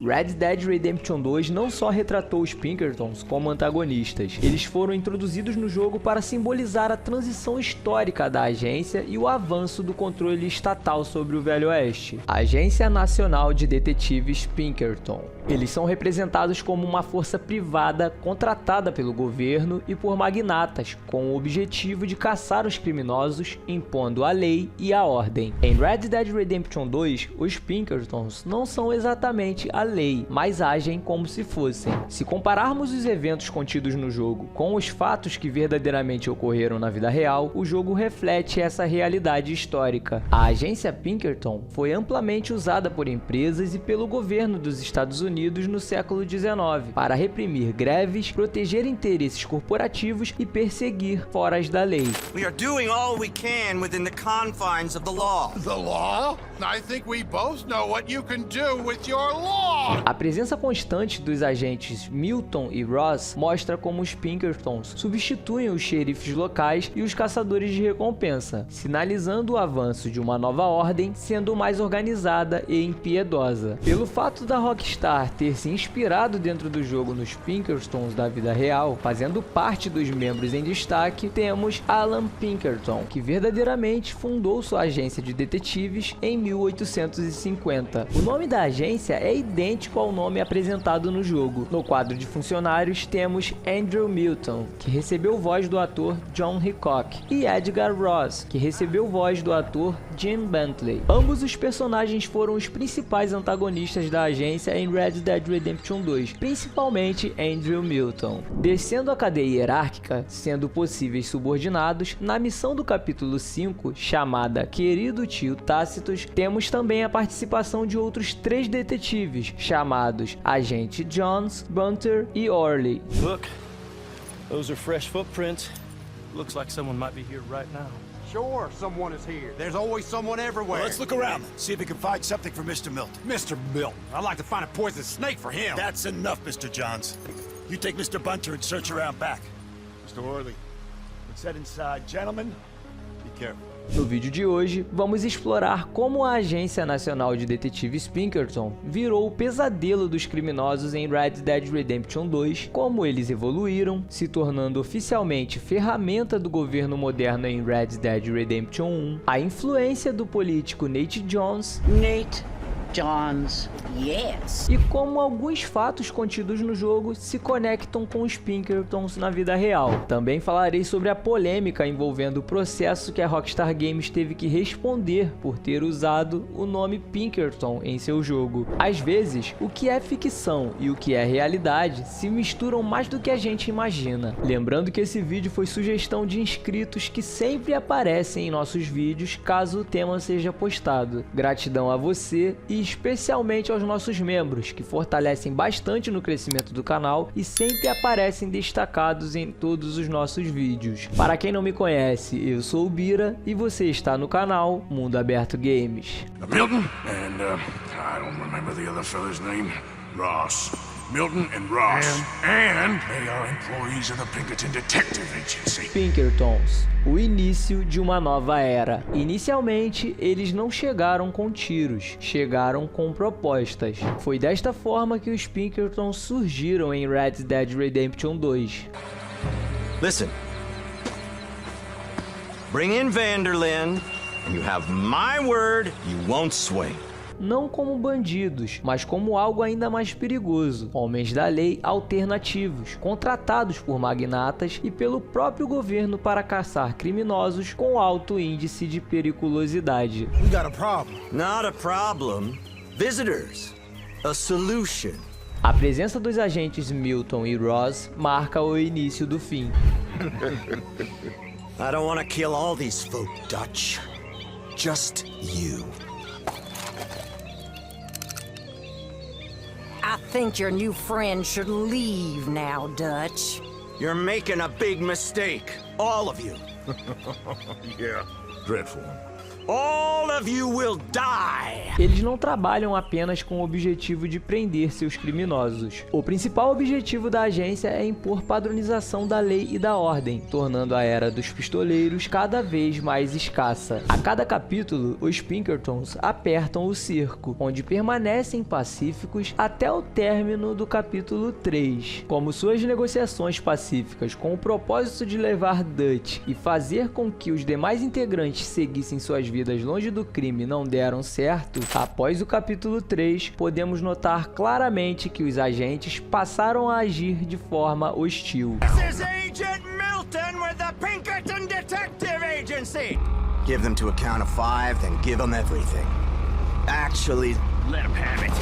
Red Dead Redemption 2 não só retratou os Pinkertons como antagonistas, eles foram introduzidos no jogo para simbolizar a transição histórica da agência e o avanço do controle estatal sobre o Velho Oeste. A Agência Nacional de Detetives Pinkerton. Eles são representados como uma força privada contratada pelo governo e por magnatas, com o objetivo de caçar os criminosos, impondo a lei e a ordem. Em Red Dead Redemption 2, os Pinkertons não são exatamente a lei, mas agem como se fossem. Se compararmos os eventos contidos no jogo com os fatos que verdadeiramente ocorreram na vida real, o jogo reflete essa realidade histórica. A agência Pinkerton foi amplamente usada por empresas e pelo governo dos Estados Unidos no século XIX para reprimir greves, proteger interesses corporativos e perseguir foras da lei. We are doing all we can within the confines of the law. The law? I think we both know what you can do with your law. A presença constante dos agentes Milton e Ross mostra como os Pinkertons substituem os xerifes locais e os caçadores de recompensa, sinalizando o avanço de uma nova ordem sendo mais organizada e impiedosa. Pelo fato da Rockstar ter se inspirado dentro do jogo nos Pinkertons da vida real, fazendo parte dos membros em destaque, temos Alan Pinkerton, que verdadeiramente fundou sua agência de detetives em 1850. O nome da agência é idêntico ao nome apresentado no jogo. No quadro de funcionários temos Andrew Milton, que recebeu voz do ator John Hickok, e Edgar Ross, que recebeu voz do ator Jim Bentley. Ambos os personagens foram os principais antagonistas da agência em Red Dead Redemption 2, principalmente Andrew Milton. Descendo a cadeia hierárquica, sendo possíveis subordinados, na missão do capítulo 5, chamada Querido Tio Tácitos, temos também a participação de outros 3 detetives, chamados Agente Jones, Bunter e Orley. Look, those are fresh footprints. Looks like someone might be here right now. Sure, someone is here. There's always someone everywhere. Well, let's look around, see if we can find something for Mr. Milton. Mr. Milton. I'd like to find a poisonous snake for him. That's enough, Mr. Johns. You take Mr. Bunter and search around back. Mr. Orley. Let's head inside. Gentlemen, be careful. No vídeo de hoje, vamos explorar como a Agência Nacional de Detetives Pinkerton virou o pesadelo dos criminosos em Red Dead Redemption 2, como eles evoluíram, se tornando oficialmente ferramenta do governo moderno em Red Dead Redemption 1, a influência do político Nate Jones, yes. E como alguns fatos contidos no jogo se conectam com os Pinkertons na vida real. Também falarei sobre a polêmica envolvendo o processo que a Rockstar Games teve que responder por ter usado o nome Pinkerton em seu jogo. Às vezes, o que é ficção e o que é realidade se misturam mais do que a gente imagina. Lembrando que esse vídeo foi sugestão de inscritos que sempre aparecem em nossos vídeos caso o tema seja postado. Gratidão a você e especialmente aos nossos membros, que fortalecem bastante no crescimento do canal e sempre aparecem destacados em todos os nossos vídeos. Para quem não me conhece, eu sou o Bira e você está no canal Mundo Aberto Games. Milton and I don't remember the other fella's name. Ross. Milton and Ross. And they are employees of the Pinkerton Detective Agency. Pinkertons, o início de uma nova era. Inicialmente, eles não chegaram com tiros, chegaram com propostas. Foi desta forma que os Pinkertons surgiram em Red Dead Redemption 2. Listen. Bring in Vanderlyn, and you have my word you won't sway. Não como bandidos, mas como algo ainda mais perigoso, homens da lei alternativos, contratados por magnatas e pelo próprio governo para caçar criminosos com alto índice de periculosidade. We got a problem. Not a problem. Visitors. A solution. A presença dos agentes Milton e Ross marca o início do fim. I don't want to kill all these folk, Dutch. Just you. I think your new friend should leave now, Dutch. You're making a big mistake. All of you. Yeah, dreadful one. All of you will die! Eles não trabalham apenas com o objetivo de prender seus criminosos. O principal objetivo da agência é impor padronização da lei e da ordem, tornando a era dos pistoleiros cada vez mais escassa. A cada capítulo, os Pinkertons apertam o cerco, onde permanecem pacíficos até o término do capítulo 3. Como suas negociações pacíficas com o propósito de levar Dutch e fazer com que os demais integrantes seguissem suas vidas longe do crime não deram certo, após o capítulo 3, podemos notar claramente que os agentes passaram a agir de forma hostil. This is Agent Milton with the Pinkerton Detective Agency! Give them to a count of 5, then give them everything. Actually, let them have it.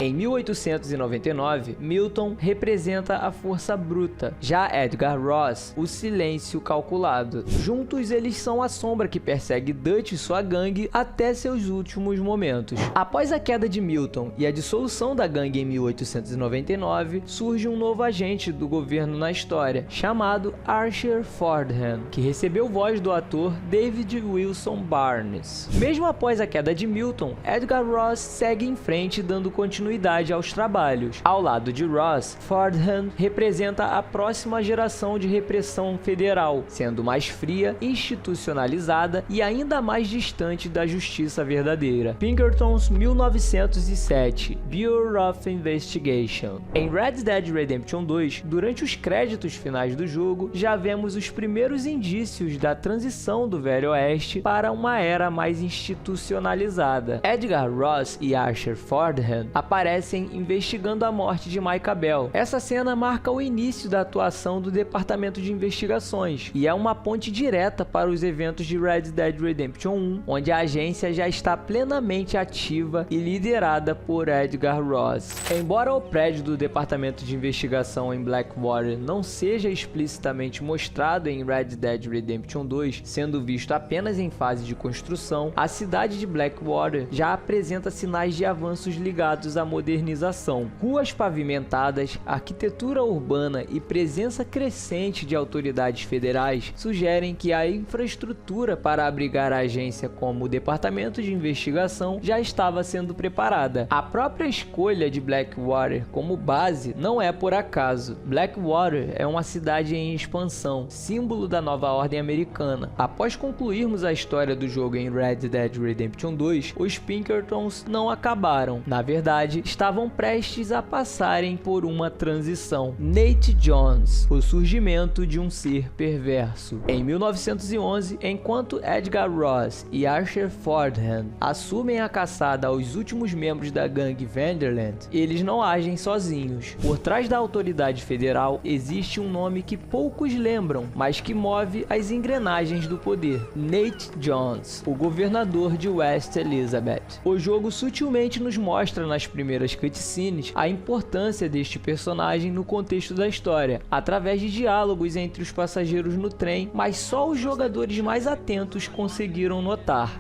Em 1899, Milton representa a força bruta, já Edgar Ross, o silêncio calculado. Juntos, eles são a sombra que persegue Dutch e sua gangue até seus últimos momentos. Após a queda de Milton e a dissolução da gangue em 1899, surge um novo agente do governo na história, chamado Archer Fordham, que recebeu voz do ator David Wilson Barnes. Mesmo após a queda de Milton, Edgar Ross segue em frente dando continuidade aos trabalhos. Ao lado de Ross, Fordham representa a próxima geração de repressão federal, sendo mais fria, institucionalizada e ainda mais distante da justiça verdadeira. Pinkertons 1907, Bureau of Investigation. Em Red Dead Redemption 2, durante os créditos finais do jogo, já vemos os primeiros indícios da transição do Velho Oeste para uma era mais institucionalizada. Edgar Ross e Archer Fordham aparecem investigando a morte de Micah Bell. Essa cena marca o início da atuação do Departamento de Investigações e é uma ponte direta para os eventos de Red Dead Redemption 1, onde a agência já está plenamente ativa e liderada por Edgar Ross. Embora o prédio do Departamento de Investigação em Blackwater não seja explicitamente mostrado em Red Dead Redemption 2, sendo visto apenas em fase de construção, a cidade de Blackwater já apresenta sinais de avanços ligados à modernização. Ruas pavimentadas, arquitetura urbana e presença crescente de autoridades federais sugerem que a infraestrutura para abrigar a agência como o Departamento de Investigação já estava sendo preparada. A própria escolha de Blackwater como base não é por acaso. Blackwater é uma cidade em expansão, símbolo da nova ordem americana. Após concluirmos a história do jogo em Red Dead Redemption 2, os Pinkertons não acabaram. Na verdade, estavam prestes a passarem por uma transição. Nate Jones, o surgimento de um ser perverso. Em 1911, enquanto Edgar Ross e Archer Fordham assumem a caçada aos últimos membros da gangue Vanderland, eles não agem sozinhos. Por trás da autoridade federal existe um nome que poucos lembram, mas que move as engrenagens do poder: Nate Jones, o governador de West Elizabeth. O jogo sutilmente nos mostra nas primeiras cutscenes a importância deste personagem no contexto da história, através de diálogos entre os passageiros no trem, mas só os jogadores mais atentos conseguiram notar.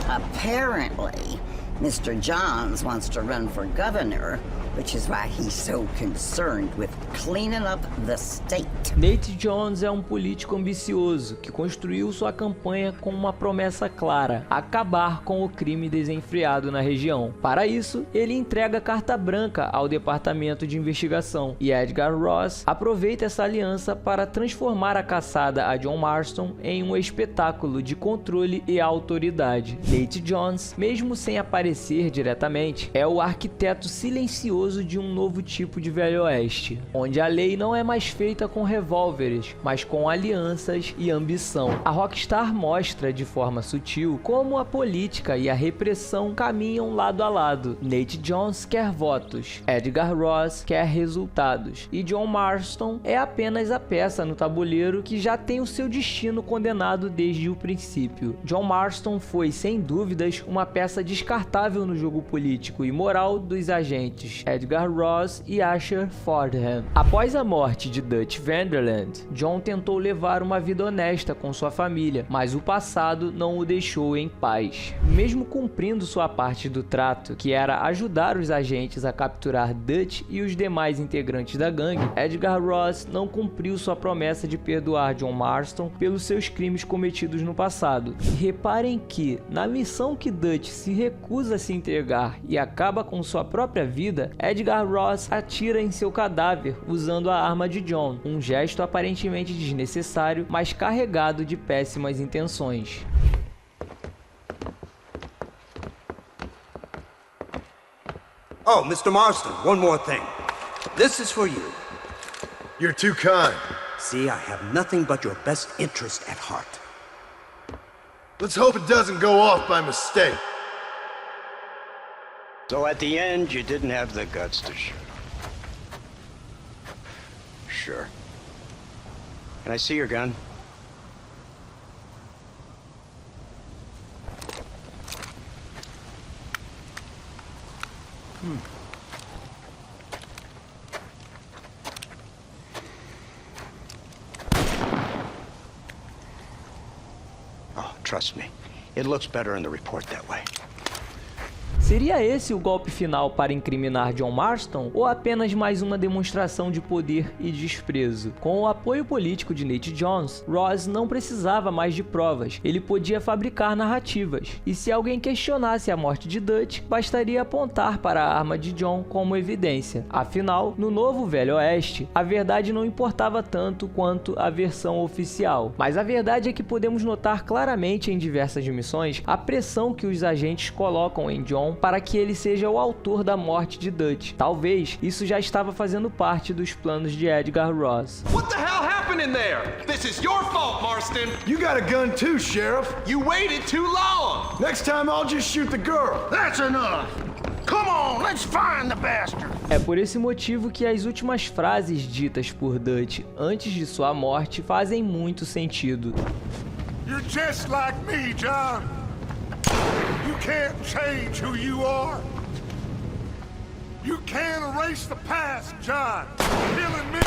Apparently, Mr. Johns wants to run for governor, which is why he's so concerned with cleaning up the state. Nate Jones é um político ambicioso que construiu sua campanha com uma promessa clara: acabar com o crime desenfreado na região. Para isso, ele entrega carta branca ao Departamento de Investigação, e Edgar Ross aproveita essa aliança para transformar a caçada a John Marston em um espetáculo de controle e autoridade. Nate Jones, mesmo sem aparecer diretamente, é o arquiteto silencioso de um novo tipo de Velho Oeste, onde a lei não é mais feita com revólveres, mas com alianças e ambição. A Rockstar mostra de forma sutil como a política e a repressão caminham lado a lado. Nate Jones quer votos, Edgar Ross quer resultados, e John Marston é apenas a peça no tabuleiro que já tem o seu destino condenado desde o princípio. John Marston foi, sem dúvidas, uma peça descartável instável no jogo político e moral dos agentes Edgar Ross e Asher Fordham. Após a morte de Dutch Vanderland, John tentou levar uma vida honesta com sua família, mas o passado não o deixou em paz. Mesmo cumprindo sua parte do trato, que era ajudar os agentes a capturar Dutch e os demais integrantes da gangue, Edgar Ross não cumpriu sua promessa de perdoar John Marston pelos seus crimes cometidos no passado. Reparem que, na missão que Dutch se recusa a se entregar e acaba com sua própria vida, Edgar Ross atira em seu cadáver usando a arma de John, um gesto aparentemente desnecessário, mas carregado de péssimas intenções. Oh, Mr. Marston, one more thing. This is for you. You're too kind. See, I have nothing but your best interest at heart. Let's hope it doesn't go off by mistake. So at the end, you didn't have the guts to shoot. Sure. Can I see your gun? Oh, trust me. It looks better in the report that way. Seria esse o golpe final para incriminar John Marston ou apenas mais uma demonstração de poder e desprezo? Com o apoio político de Nate Jones, Ross não precisava mais de provas, ele podia fabricar narrativas. E se alguém questionasse a morte de Dutch, bastaria apontar para a arma de John como evidência. Afinal, no novo Velho Oeste, a verdade não importava tanto quanto a versão oficial. Mas a verdade é que podemos notar claramente em diversas missões a pressão que os agentes colocam em John para que ele seja o autor da morte de Dutch. Talvez isso já estava fazendo parte dos planos de Edgar Ross. What the hell happened in there? This is your fault, Marston. You got a gun too, Sheriff. You waited too long. Next time I'll just shoot the girl. That's enough! Come on, let's find the bastard! É por esse motivo que as últimas frases ditas por Dutch antes de sua morte fazem muito sentido. You're just like me, John. You can't change who you are. You can't erase the past, John. Killing me,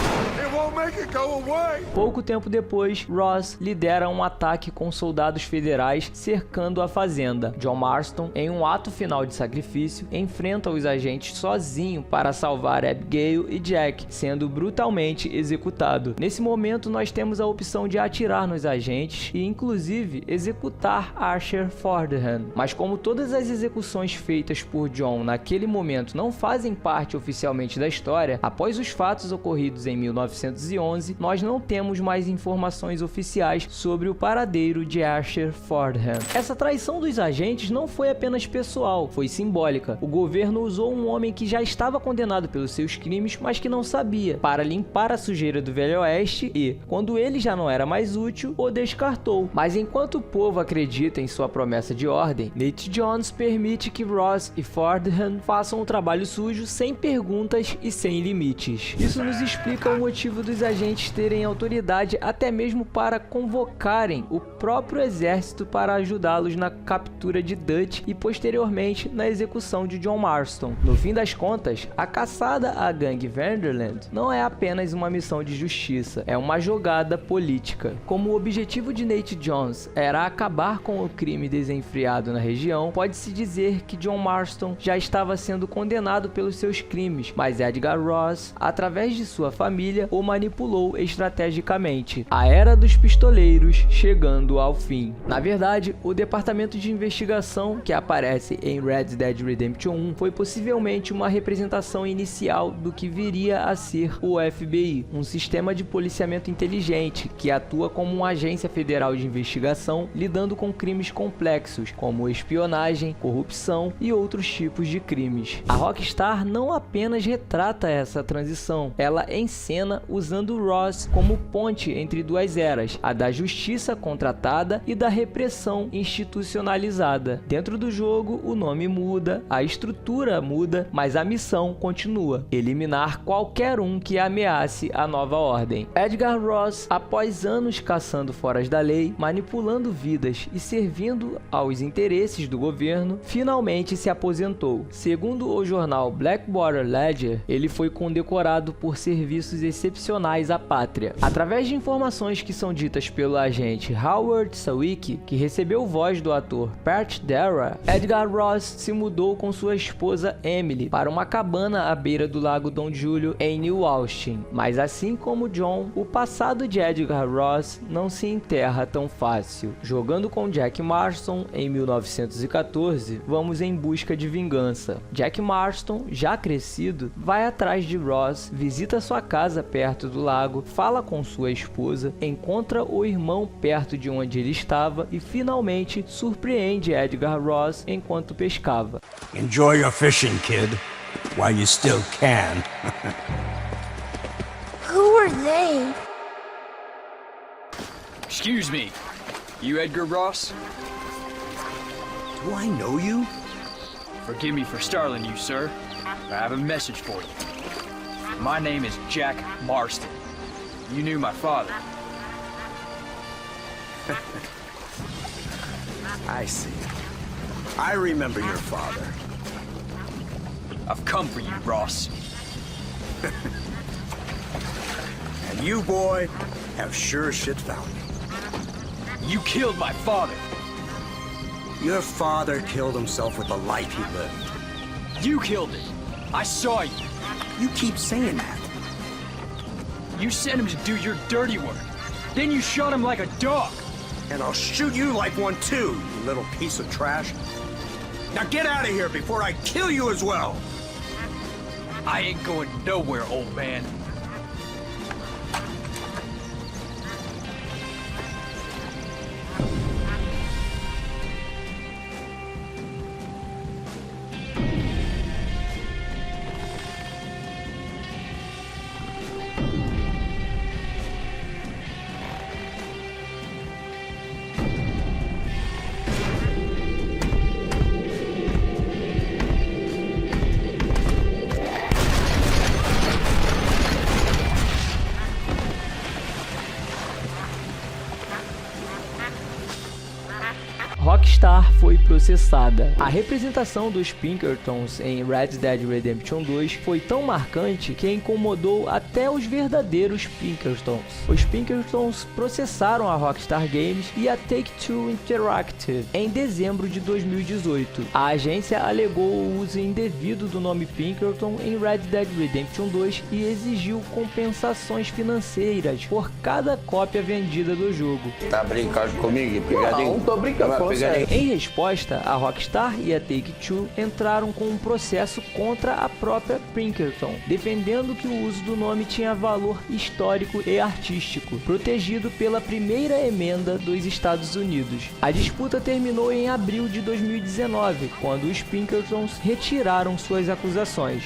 it won't make it go away. Pouco tempo depois, Ross lidera um ataque com soldados federais cercando a fazenda. John Marston, em um ato final de sacrifício, enfrenta os agentes sozinho para salvar Abigail e Jack, sendo brutalmente executado. Nesse momento, nós temos a opção de atirar nos agentes e, inclusive, executar Asher Fordham. Mas como todas as execuções feitas por John naquele momento não fazem parte oficialmente da história, após os fatos ocorridos em 1911, nós não temos mais informações oficiais sobre o paradeiro de Asher Fordham. Essa traição dos agentes não foi apenas pessoal, foi simbólica. O governo usou um homem que já estava condenado pelos seus crimes, mas que não sabia, para limpar a sujeira do Velho Oeste e, quando ele já não era mais útil, o descartou. Mas enquanto o povo acredita em sua promessa de ordem, Nate Jones permite que Ross e Fordham façam o trabalho sujo sem perguntas e sem limites. Isso nos explica o motivo dos agentes terem autoridade até mesmo para convocarem o próprio exército para ajudá-los na captura de Dutch e posteriormente na execução de John Marston. No fim das contas, a caçada à gangue Vanderland não é apenas uma missão de justiça, é uma jogada política. Como o objetivo de Nate Jones era acabar com o crime desenfreado na região, pode-se dizer que John Marston já estava sendo condenado pelos seus crimes, mas Edgar Ross, através de sua família, o manipulou estrategicamente. A era dos pistoleiros chegando ao fim. Na verdade, o departamento de investigação que aparece em Red Dead Redemption 1 foi possivelmente uma representação inicial do que viria a ser o FBI, um sistema de policiamento inteligente que atua como uma agência federal de investigação lidando com crimes complexos como espionagem, corrupção e outros tipos de crimes. A Rockstar não não apenas retrata essa transição, ela encena usando Ross como ponte entre duas eras, a da justiça contratada e da repressão institucionalizada. Dentro do jogo, o nome muda, a estrutura muda, mas a missão continua: eliminar qualquer um que ameace a nova ordem. Edgar Ross, após anos caçando foras da lei, manipulando vidas e servindo aos interesses do governo, finalmente se aposentou. Segundo o jornal Blackwater Ledger, ele foi condecorado por serviços excepcionais à pátria. Através de informações que são ditas pelo agente Howard Sawicki, que recebeu voz do ator Pat Dara, Edgar Ross se mudou com sua esposa Emily para uma cabana à beira do lago Don Julio em New Austin. Mas assim como John, o passado de Edgar Ross não se enterra tão fácil. Jogando com Jack Marston em 1914, vamos em busca de vingança. Jack Marston, já crescido, vai atrás de Ross, visita sua casa perto do lago, fala com sua esposa, encontra o irmão perto de onde ele estava e finalmente surpreende Edgar Ross enquanto pescava. Enjoy your fishing, kid, while you still can. Who are they? Excuse me, you Edgar Ross? Do I know you? Forgive me for startling you, sir. I have a message for you. My name is Jack Marston. You knew my father. I see. I remember your father. I've come for you, Ross. And you, boy, have sure as shit found me. You killed my father. Your father killed himself with the life he lived. You killed it. I saw you. You keep saying that. You sent him to do your dirty work. Then you shot him like a dog. And I'll shoot you like one too, you little piece of trash. Now get out of here before I kill you as well. I ain't going nowhere, old man. Rockstar foi processada. A representação dos Pinkertons em Red Dead Redemption 2 foi tão marcante que incomodou até os verdadeiros Pinkertons. Os Pinkertons processaram a Rockstar Games e a Take-Two Interactive em dezembro de 2018. A agência alegou o uso indevido do nome Pinkerton em Red Dead Redemption 2 e exigiu compensações financeiras por cada cópia vendida do jogo. Tá brincando comigo, pegadinho? Não tô brincando. Em resposta, a Rockstar e a Take-Two entraram com um processo contra a própria Pinkerton, defendendo que o uso do nome tinha valor histórico e artístico, protegido pela primeira emenda dos Estados Unidos. A disputa terminou em abril de 2019, quando os Pinkertons retiraram suas acusações.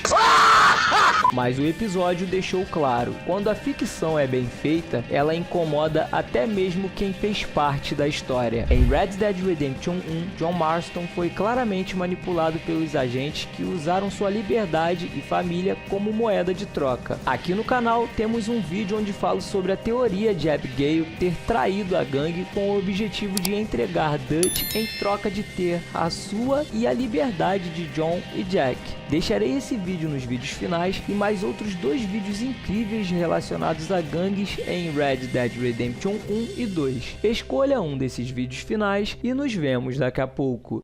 Mas o episódio deixou claro: quando a ficção é bem feita, ela incomoda até mesmo quem fez parte da história. Em Red Dead Redemption 1, John Marston foi claramente manipulado pelos agentes que usaram sua liberdade e família como moeda de troca. Aqui no canal temos um vídeo onde falo sobre a teoria de Abigail ter traído a gangue com o objetivo de entregar Dutch em troca de ter a sua e a liberdade de John e Jack. Deixarei esse vídeo nos vídeos finais e mais outros 2 vídeos incríveis relacionados a gangues em Red Dead Redemption 1 e 2. Escolha um desses vídeos finais e nos vemos daqui a pouco.